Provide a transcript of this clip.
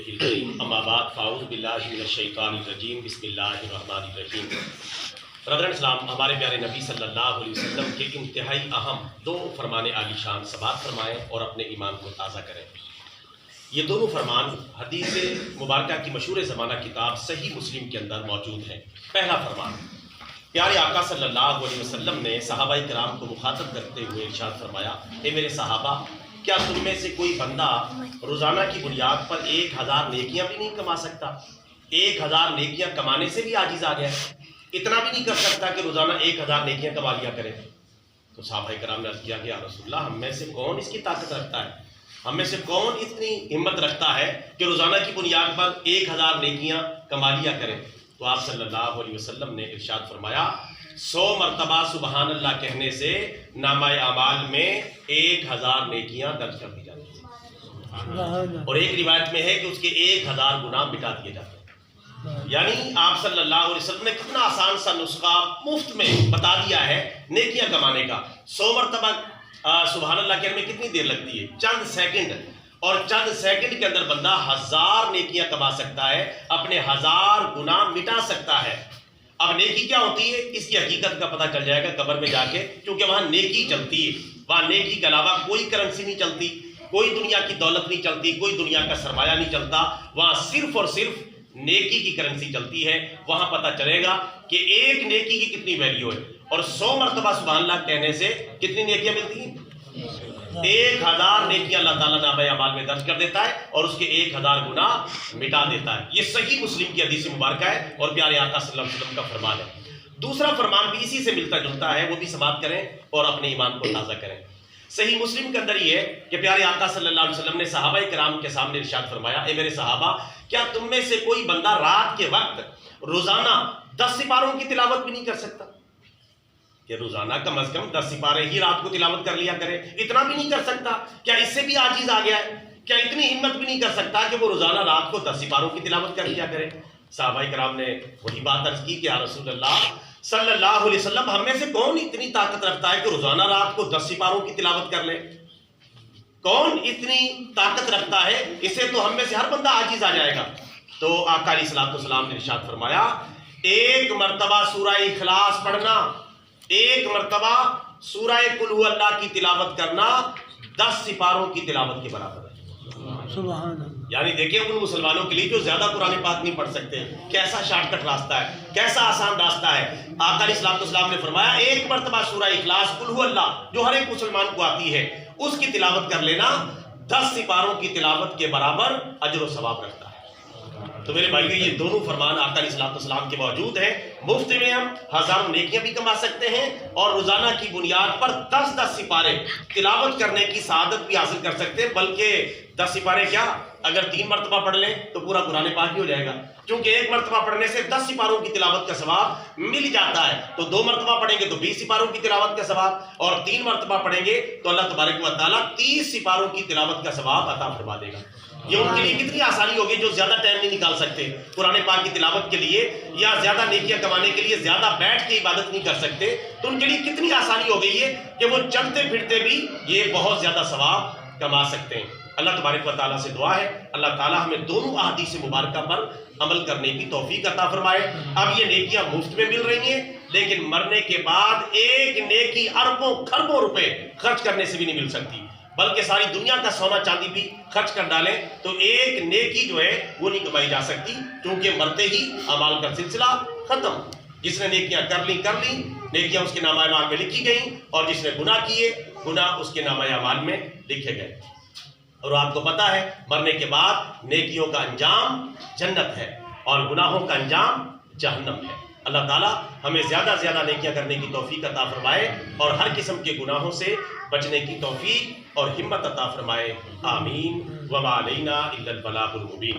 رسولہ الکریم اما بعد فاعوذ باللہ من الشیطان الرجیم بسم اللہ الرحمن الرحیم۔ برادران اسلام، ہمارے پیارے نبی صلی اللہ علیہ وسلم کے انتہائی اہم دو فرمان عالی شان سماعت فرمائیں اور اپنے ایمان کو تازہ کریں۔ یہ دونوں فرمان حدیث مبارکہ کی مشہور زمانہ کتاب صحیح مسلم کے اندر موجود ہیں۔ پہلا فرمان، پیارے آقا صلی اللہ علیہ وسلم نے صحابہ کرام کو مخاطب کرتے ہوئے ارشاد فرمایا، اے میرے صحابہ، کیا تم میں سے کوئی بندہ روزانہ کی بنیاد پر 1000 نیکیاں بھی نہیں کما سکتا؟ 1000 نیکیاں کمانے سے بھی عاجز آ گیا ہے، اتنا بھی نہیں کر سکتا کہ روزانہ 1000 نیکیاں کما لیا کرے؟ تو صحابہ کرام نے عرض کیا کہ یا رسول اللہ، ہم میں سے کون اس کی طاقت رکھتا ہے، ہم میں سے کون اتنی ہمت رکھتا ہے کہ روزانہ کی بنیاد پر 1000 نیکیاں کما لیا کرے؟ تو آپ صلی اللہ علیہ وسلم نے ارشاد فرمایا، 100 مرتبہ سبحان اللہ کہنے سے نامہ اعمال میں 1000 نیکیاں درج کر دی جاتی ہیں، اور ایک روایت میں ہے کہ اس کے 1000 گناہ مٹا دیے جاتے ہیں۔ یعنی آپ صلی اللہ علیہ وسلم نے کتنا آسان سا نسخہ مفت میں بتا دیا ہے نیکیاں کمانے کا۔ 100 مرتبہ سبحان اللہ کہنے میں کتنی دیر لگتی ہے؟ چند سیکنڈ، اور چند سیکنڈ کے اندر بندہ 1000 نیکیاں کما سکتا ہے، اپنے 1000 گناہ مٹا سکتا ہے۔ اب نیکی کیا ہوتی ہے اس کی حقیقت کا پتہ چل جائے گا قبر میں جا کے، کیونکہ وہاں نیکی چلتی ہے، وہاں نیکی کے علاوہ کوئی کرنسی نہیں چلتی، کوئی دنیا کی دولت نہیں چلتی، کوئی دنیا کا سرمایہ نہیں چلتا، وہاں صرف اور صرف نیکی کی کرنسی چلتی ہے۔ وہاں پتہ چلے گا کہ ایک نیکی کی کتنی ویلیو ہے، اور 100 مرتبہ سبحان اللہ کہنے سے کتنی نیکیاں ملتی ہیں؟ 1000 نیکیاں اللہ تعالیٰ نامہ اعمال میں درج کر دیتا ہے، اور اس کے 1000 گناہ مٹا دیتا ہے۔ یہ صحیح مسلم کی حدیث مبارکہ ہے اور پیارے آقا صلی اللہ علیہ وسلم کا فرمان ہے۔ دوسرا فرمان بھی اسی سے ملتا جلتا ہے، وہ بھی سماعت کریں اور اپنے ایمان کو تازہ کریں۔ صحیح مسلم کے اندر یہ ہے کہ پیارے آقا صلی اللہ علیہ وسلم نے صحابہ کرام کے سامنے ارشاد فرمایا، اے میرے صحابہ، کیا تم میں سے کوئی بندہ رات کے وقت روزانہ 10 سپاروں کی تلاوت بھی نہیں کر سکتا؟ کہ روزانہ کم از کم 10 سپارے ہی رات کو تلاوت کر لیا کرے، اتنا بھی نہیں کر سکتا؟ کیا اس سے بھی عاجز آ گیا ہے؟ کیا اتنی ہمت بھی نہیں کر سکتا کہ وہ روزانہ رات کو 10 سپاروں کی تلاوت کر لیا کرے؟ صحابہ کرام نے وہی بات عرض کی کہ یا رسول اللہ صلی اللہ علیہ وسلم، ہم میں سے کون اتنی طاقت رکھتا ہے کہ روزانہ رات کو 10 سپاروں کی تلاوت کر لے؟ کون اتنی طاقت رکھتا ہے؟ اسے تو ہم میں سے ہر بندہ عاجز آ جائے گا۔ تو آقا علیہ السلام نے ارشاد فرمایا، ایک مرتبہ سورہ اخلاص پڑھنا، ایک مرتبہ سورہ قل هو اللہ کی تلاوت کرنا 10 سپاروں کی تلاوت کے برابر ہے۔ سبحان اللہ۔ یعنی دیکھیں ان مسلمانوں کے لیے جو زیادہ قرآن پاک نہیں پڑھ سکتے، کیسا شارٹ کٹ راستہ ہے، کیسا آسان راستہ ہے۔ آقا علیہ السلام نے فرمایا، ایک مرتبہ سورہ اخلاص قل هو اللہ جو ہر ایک مسلمان کو آتی ہے، اس کی تلاوت کر لینا 10 سپاروں کی تلاوت کے برابر اجر و ثواب رکھتا ہے۔ تو میرے بھائیو، یہ دونوں فرمان آقا علیہ السلام کے موجود ہیں۔ مفت میں ہم 1000 نیکیاں بھی کما سکتے ہیں، اور روزانہ کی بنیاد پر 10 سپارے تلاوت کرنے کی سعادت بھی حاصل کر سکتے ہیں۔ بلکہ 10 سپارے کیا، اگر 3 مرتبہ پڑھ لیں تو پورا قرآن پاک ہی ہو جائے گا، کیونکہ ایک مرتبہ پڑھنے سے 10 سپاروں کی تلاوت کا ثواب مل جاتا ہے۔ تو 2 مرتبہ پڑھیں گے تو 20 سپاروں کی تلاوت کا ثواب، اور 3 مرتبہ پڑھیں گے تو اللہ تبارک و تعالیٰ 30 سپاروں کی تلاوت کا ثواب عطا فرما دے گا۔ یہ ان کے لیے کتنی آسانی ہوگی جو زیادہ ٹائم نہیں نکال سکتے قرآن پاک کی تلاوت کے لیے، یا زیادہ نیکیاں کمانے کے لیے زیادہ بیٹھ کے عبادت نہیں کر سکتے، تو ان کے لیے کتنی آسانی ہو گئی ہے کہ وہ چلتے پھرتے بھی یہ بہت زیادہ ثواب کما سکتے ہیں۔ اللہ تبارک و تعالیٰ سے دعا ہے اللہ تعالیٰ ہمیں دونوں احادیث مبارکہ پر عمل کرنے کی توفیق عطا فرمائے۔ اب یہ نیکیاں مفت میں مل رہی ہیں، لیکن مرنے کے بعد ایک نیکی اربوں خربوں روپے خرچ کرنے سے بھی نہیں مل سکتی، بلکہ ساری دنیا کا سونا چاندی بھی خرچ کر ڈالیں تو ایک نیکی جو ہے وہ نہیں کمائی جا سکتی، کیونکہ مرتے ہی اعمال کا سلسلہ ختم۔ جس نے نیکیاں کر لی، نیکیاں اس کے نامہ اعمال میں لکھی گئیں، اور جس نے گناہ کیے، گناہ اس کے نامہ اعمال میں لکھے گئے۔ اور آپ کو پتہ ہے مرنے کے بعد نیکیوں کا انجام جنت ہے اور گناہوں کا انجام جہنم ہے۔ اللہ تعالیٰ ہمیں زیادہ سے زیادہ نیکیاں کرنے کی توفیق عطا فرمائے، اور ہر قسم کے گناہوں سے بچنے کی توفیق اور ہمت عطا فرمائے۔ آمین۔ وما علینا الا البلاغ المبین۔